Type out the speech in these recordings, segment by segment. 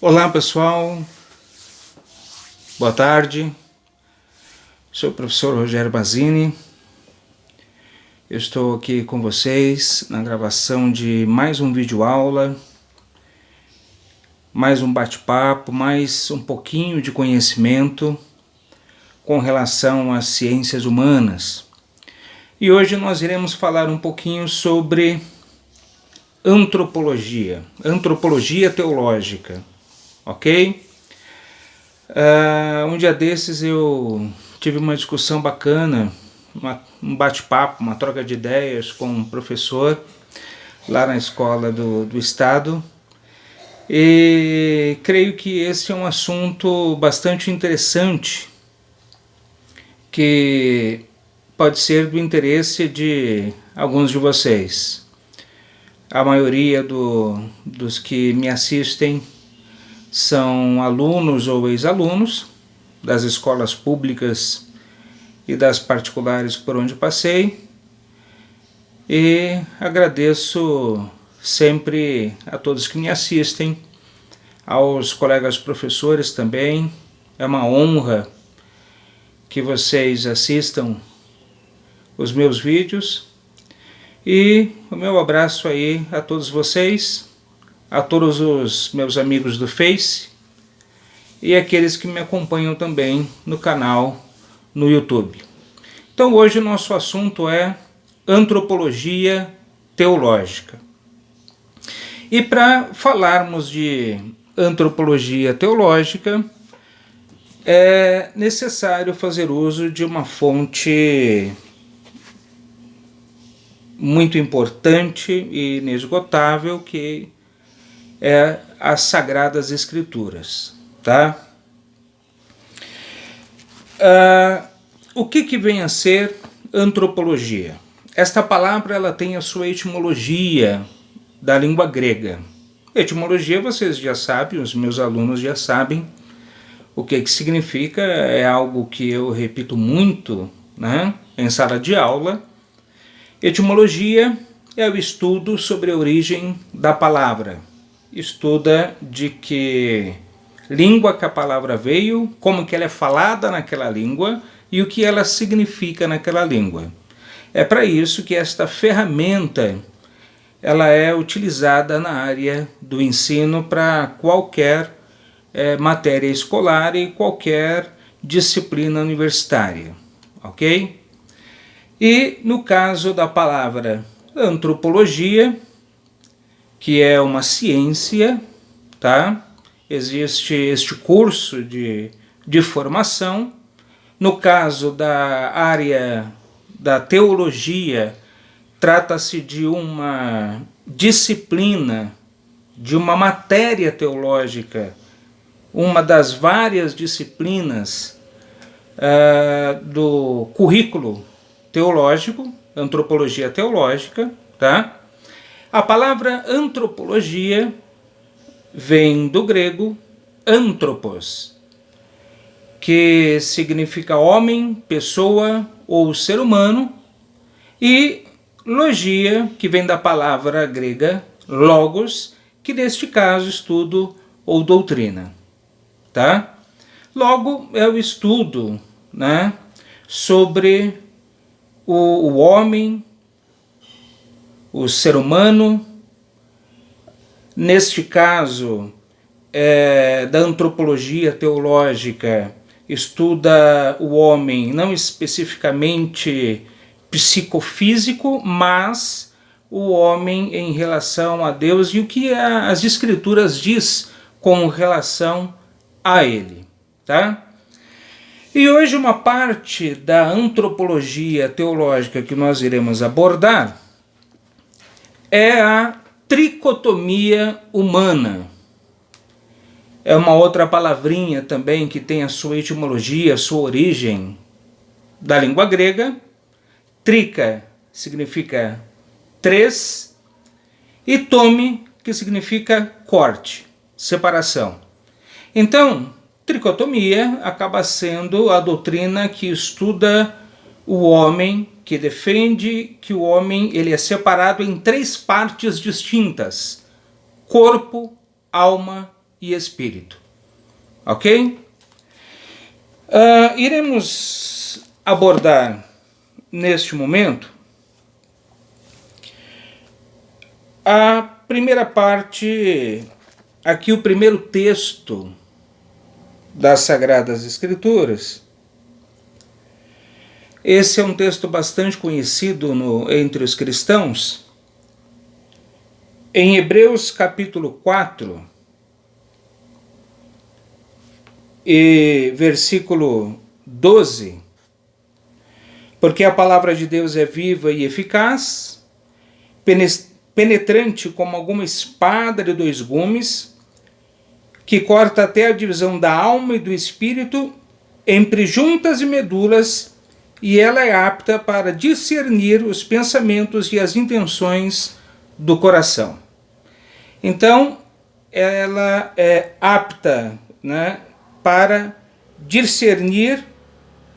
Olá pessoal, boa tarde, sou o professor Rogério Basini, eu estou aqui com vocês na gravação de mais um vídeo aula, mais um bate-papo, mais um pouquinho de conhecimento com relação às ciências humanas. E hoje nós iremos falar um pouquinho sobre antropologia teológica. Ok? Um dia desses eu tive uma discussão bacana, um bate-papo, uma troca de ideias com um professor lá na escola do estado, e creio que esse é um assunto bastante interessante que pode ser do interesse de alguns de vocês. A maioria dos que me assistem são alunos ou ex-alunos das escolas públicas e das particulares por onde passei, e agradeço sempre a todos que me assistem, aos colegas professores também. É uma honra que vocês assistam os meus vídeos, e o meu abraço aí a todos vocês, a todos os meus amigos do Face e aqueles que me acompanham também no canal no YouTube. Então hoje o nosso assunto é antropologia teológica. E para falarmos de antropologia teológica, é necessário fazer uso de uma fonte muito importante e inesgotável, que é as Sagradas Escrituras, tá? O que vem a ser antropologia? Esta palavra ela tem a sua etimologia da língua grega. Etimologia vocês já sabem, os meus alunos já sabem o que significa, é algo que eu repito muito, né, em sala de aula. Etimologia é o estudo sobre a origem da palavra. Estuda de que língua que a palavra veio, como que ela é falada naquela língua e o que ela significa naquela língua. É para isso que esta ferramenta ela é utilizada na área do ensino para qualquer matéria escolar e qualquer disciplina universitária, ok? E no caso da palavra antropologia, que é uma ciência, tá? Existe este curso de formação. No caso da área da teologia, trata-se de uma disciplina, de uma matéria teológica, uma das várias disciplinas do currículo teológico, antropologia teológica, tá? A palavra antropologia vem do grego anthropos, que significa homem, pessoa ou ser humano, e logia, que vem da palavra grega logos, que neste caso estudo ou doutrina, tá? Logo é o estudo, né, sobre o homem, o ser humano. Neste caso da antropologia teológica, estuda o homem não especificamente psicofísico, mas o homem em relação a Deus e o que as Escrituras diz com relação a ele, tá? E hoje uma parte da antropologia teológica que nós iremos abordar é a tricotomia humana. É uma outra palavrinha também que tem a sua etimologia, a sua origem da língua grega. Trica significa três e tome, que significa corte, separação. Então, tricotomia acaba sendo a doutrina que estuda o homem, que defende que o homem ele é separado em três partes distintas: corpo, alma e espírito. Ok? Iremos abordar neste momento a primeira parte, aqui o primeiro texto das Sagradas Escrituras. Esse é um texto bastante conhecido entre os cristãos. Em Hebreus capítulo 4, e versículo 12, porque a palavra de Deus é viva e eficaz, penetrante como alguma espada de dois gumes, que corta até a divisão da alma e do espírito, entre juntas e medulas, e ela é apta para discernir os pensamentos e as intenções do coração. Então, ela é apta, né, para discernir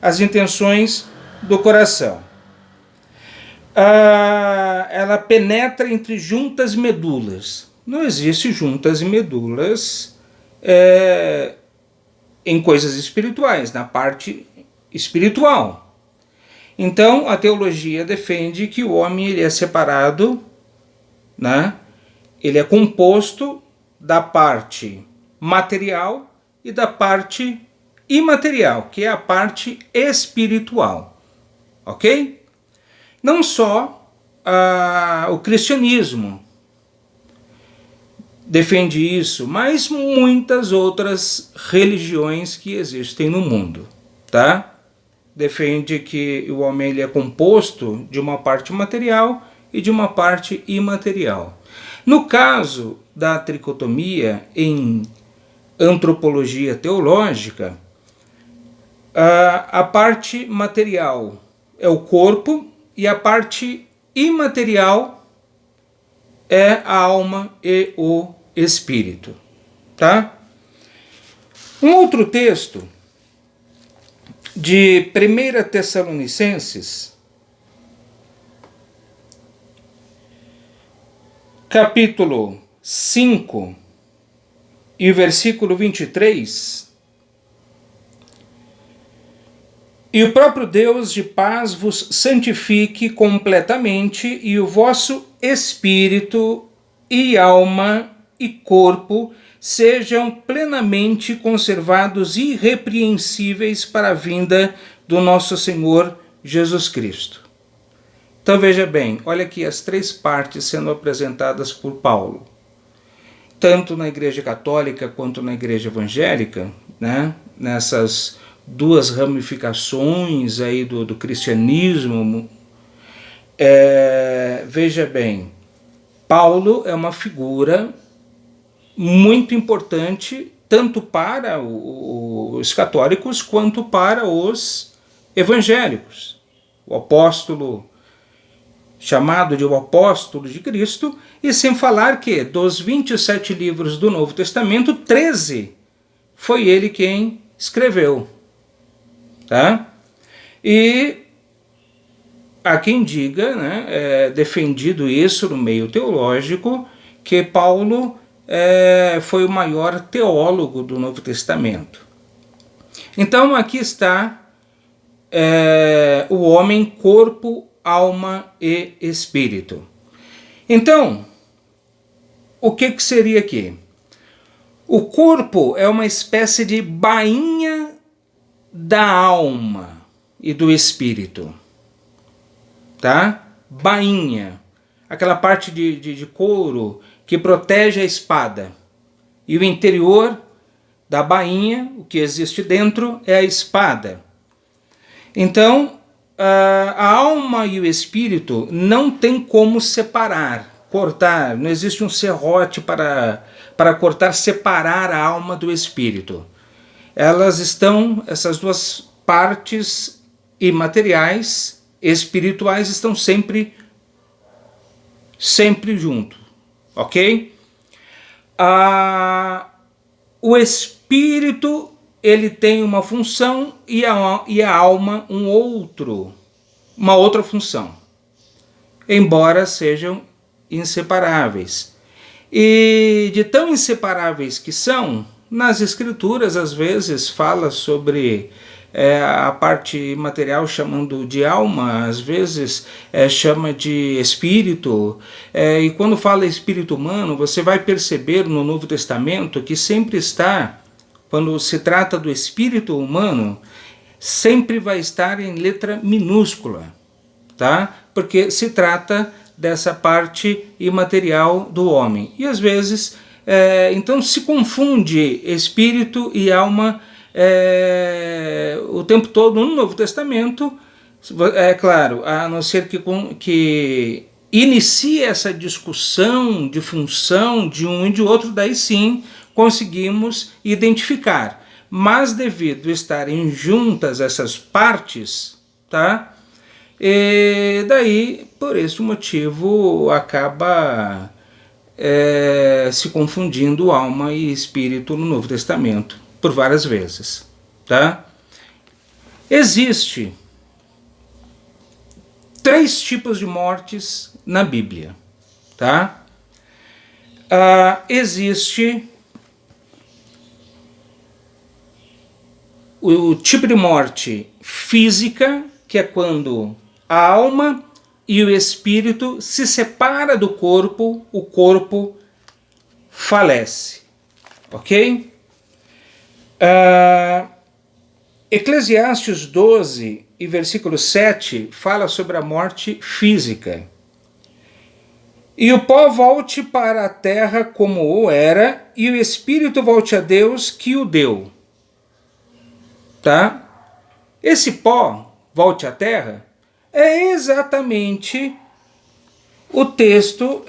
as intenções do coração. Ela penetra entre juntas e medulas. Não existe juntas e medulas em coisas espirituais, na parte espiritual. Então, a teologia defende que o homem ele é separado, né? Ele é composto da parte material e da parte imaterial, que é a parte espiritual. Ok? Não só o cristianismo defende isso, mas muitas outras religiões que existem no mundo, tá? Defende que o homem ele é composto de uma parte material e de uma parte imaterial. No caso da tricotomia em antropologia teológica, a parte material é o corpo e a parte imaterial é a alma e o espírito, tá? Um outro texto de 1 Tessalonicenses, capítulo 5 e versículo 23, e o próprio Deus de paz vos santifique completamente, e o vosso espírito e alma e corpo sejam plenamente conservados irrepreensíveis para a vinda do nosso Senhor Jesus Cristo. Então veja bem, olha aqui as três partes sendo apresentadas por Paulo. Tanto na Igreja Católica quanto na Igreja Evangélica, né? Nessas duas ramificações aí do cristianismo. Veja bem, Paulo é uma figura muito importante tanto para os católicos quanto para os evangélicos. O apóstolo, chamado de o apóstolo de Cristo, e sem falar que dos 27 livros do Novo Testamento, 13 foi ele quem escreveu. Tá? E há quem diga, né, defendido isso no meio teológico, que Paulo foi o maior teólogo do Novo Testamento. Então aqui está o homem, corpo, alma e espírito. Então, o que seria aqui? O corpo é uma espécie de bainha da alma e do espírito. Tá? Bainha. Aquela parte de couro que protege a espada. E o interior da bainha, o que existe dentro, é a espada. Então, a alma e o espírito não tem como separar, cortar. Não existe um serrote para cortar, separar a alma do espírito. Elas estão, essas duas partes imateriais, espirituais, estão sempre junto, ok? O espírito, ele tem uma função e a alma uma outra função, embora sejam inseparáveis. E de tão inseparáveis que são, nas escrituras às vezes fala sobre a parte material chamando de alma, às vezes chama de espírito, e quando fala espírito humano, você vai perceber no Novo Testamento que sempre está, quando se trata do espírito humano, sempre vai estar em letra minúscula, tá? Porque se trata dessa parte imaterial do homem. E às vezes, então se confunde espírito e alma o tempo todo no Novo Testamento, é claro, a não ser que inicie essa discussão de função de um e de outro, daí sim conseguimos identificar. Mas devido a estarem juntas essas partes, tá? E daí, por esse motivo, acaba se confundindo alma e espírito no Novo Testamento, por várias vezes, tá? Existe 3 tipos de mortes na Bíblia, tá? Existe o tipo de morte física, que é quando a alma e o espírito se separam do corpo, o corpo falece, ok? Eclesiastes 12 e versículo 7 fala sobre a morte física. E o pó volte para a terra como o era, e o espírito volte a Deus que o deu. Tá? Esse pó volte à terra é exatamente o texto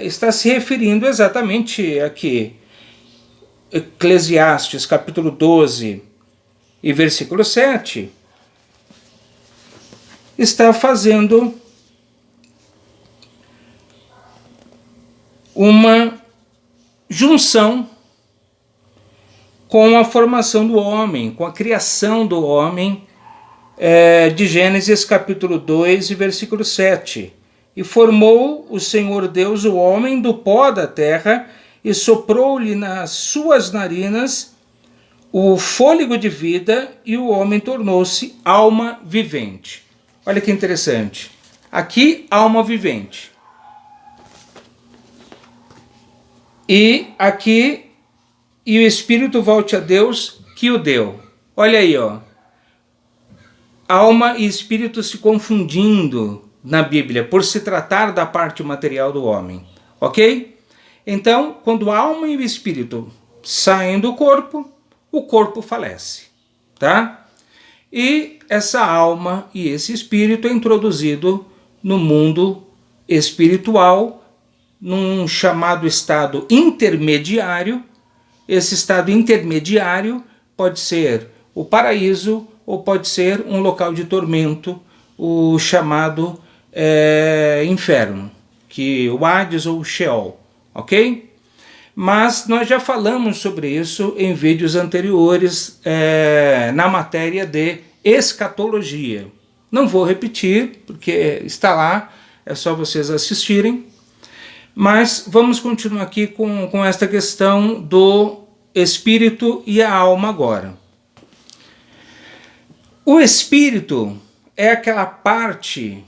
está se referindo exatamente aqui. Eclesiastes capítulo 12 e versículo 7 está fazendo uma junção com a formação do homem, com a criação do homem, de Gênesis capítulo 2 e versículo 7. E formou o Senhor Deus o homem do pó da terra, e soprou-lhe nas suas narinas o fôlego de vida, e o homem tornou-se alma vivente. Olha que interessante. Aqui, alma vivente. E aqui, e o espírito volte a Deus que o deu. Olha aí, ó. Alma e espírito se confundindo na Bíblia, por se tratar da parte material do homem. Ok? Então, quando a alma e o espírito saem do corpo, o corpo falece. Tá? E essa alma e esse espírito é introduzido no mundo espiritual, num chamado estado intermediário. Esse estado intermediário pode ser o paraíso ou pode ser um local de tormento, o chamado inferno, que o Hades ou o Sheol, ok? Mas nós já falamos sobre isso em vídeos anteriores na matéria de escatologia. Não vou repetir, porque está lá, é só vocês assistirem. Mas vamos continuar aqui com esta questão do espírito e a alma agora. O espírito é aquela parte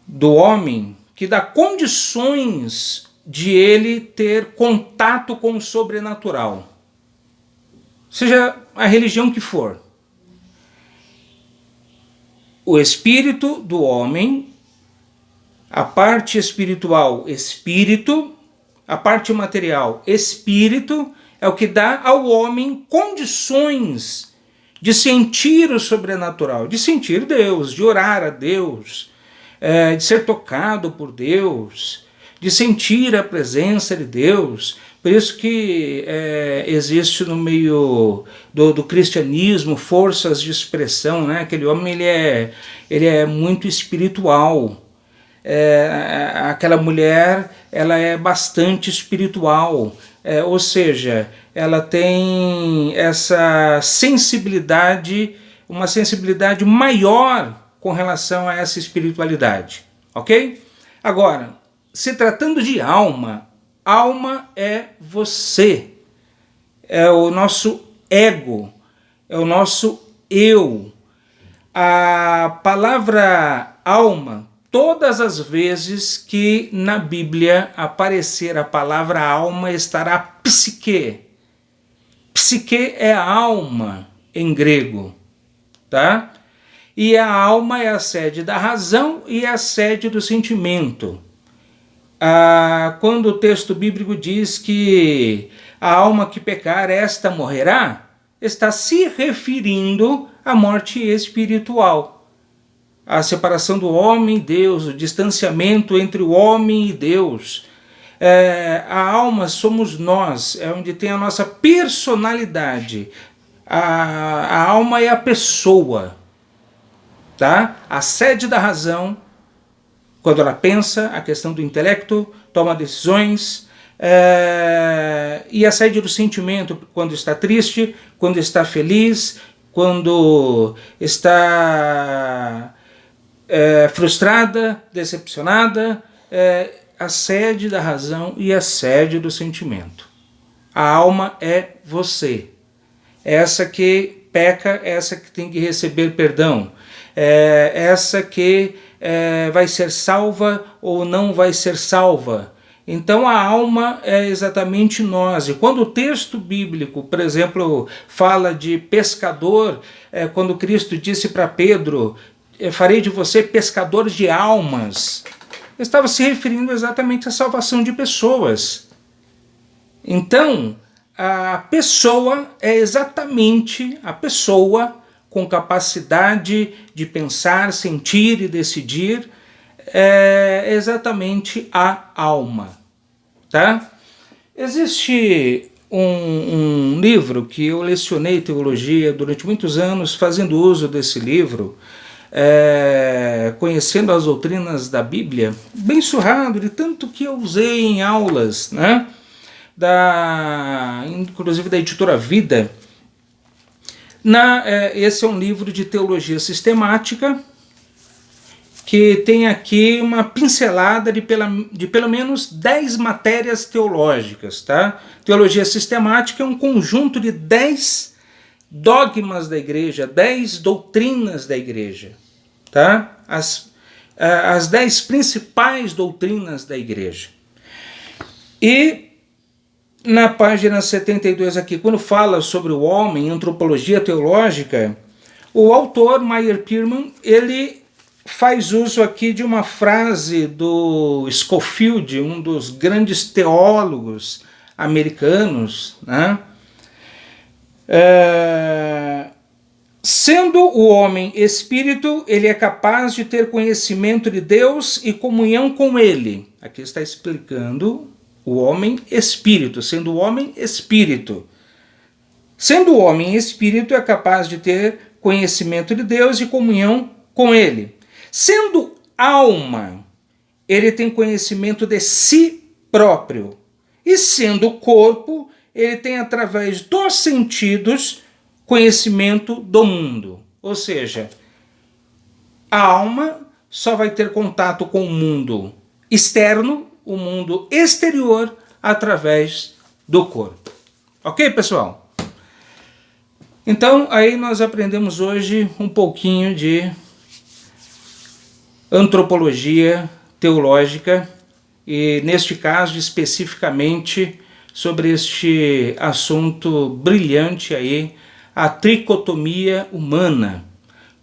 do homem que dá condições de ele ter contato com o sobrenatural, seja a religião que for. O espírito do homem, a parte espiritual, espírito, a parte material, espírito, é o que dá ao homem condições de sentir o sobrenatural, de sentir Deus, de orar a Deus, de ser tocado por Deus, de sentir a presença de Deus. Por isso que existe no meio do cristianismo forças de expressão, né? Aquele homem ele é muito espiritual. Aquela mulher ela é bastante espiritual, ou seja, ela tem essa sensibilidade, uma sensibilidade maior com relação a essa espiritualidade, ok? Agora, se tratando de alma, alma é você, é o nosso ego, é o nosso eu. A palavra alma, todas as vezes que na Bíblia aparecer a palavra alma, estará psique. Psique é alma em grego, tá? E a alma é a sede da razão e a sede do sentimento. Quando o texto bíblico diz que a alma que pecar, esta morrerá, está se referindo à morte espiritual. A separação do homem e Deus, o distanciamento entre o homem e Deus. A alma somos nós, é onde tem a nossa personalidade. A alma é a pessoa, tá? A sede da razão, quando ela pensa, a questão do intelecto, toma decisões, e a sede do sentimento, quando está triste, quando está feliz, quando está frustrada, decepcionada, a sede da razão e a sede do sentimento. A alma é você. Essa que peca, essa que tem que receber perdão. Essa que vai ser salva ou não vai ser salva. Então a alma é exatamente nós. E quando o texto bíblico, por exemplo, fala de pescador, quando Cristo disse para Pedro, farei de você pescador de almas, estava se referindo exatamente à salvação de pessoas. Então, a pessoa é exatamente a pessoa com capacidade de pensar, sentir e decidir, é exatamente a alma, tá? Existe um livro que eu lecionei teologia durante muitos anos, fazendo uso desse livro, conhecendo as doutrinas da Bíblia, bem surrado de tanto que eu usei em aulas, né? Inclusive da editora Vida. Esse é um livro de teologia sistemática que tem aqui uma pincelada de pelo menos 10 matérias teológicas, tá? Teologia sistemática é um conjunto de 10 dogmas da igreja, 10 doutrinas da igreja, tá? As 10 principais doutrinas da igreja. E na página 72 aqui, quando fala sobre o homem, antropologia teológica, o autor, Meyer Pearman, ele faz uso aqui de uma frase do Scofield, um dos grandes teólogos americanos, né? Sendo o homem espírito, ele é capaz de ter conhecimento de Deus e comunhão com ele. Aqui está explicando o homem espírito, sendo o homem espírito. Sendo o homem espírito, é capaz de ter conhecimento de Deus e comunhão com ele. Sendo alma, ele tem conhecimento de si próprio. E sendo corpo, ele tem através dos sentidos conhecimento do mundo. Ou seja, a alma só vai ter contato com o mundo externo, o mundo exterior, através do corpo. Ok, pessoal? Então, aí nós aprendemos hoje um pouquinho de antropologia teológica e, neste caso, especificamente sobre este assunto brilhante aí, a tricotomia humana,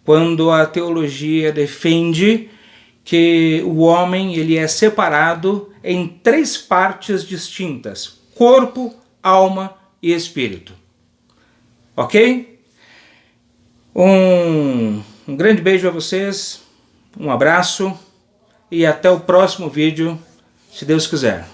quando a teologia defende que o homem ele é separado em 3 partes distintas: corpo, alma e espírito. Ok? Um grande beijo a vocês, um abraço e até o próximo vídeo, se Deus quiser.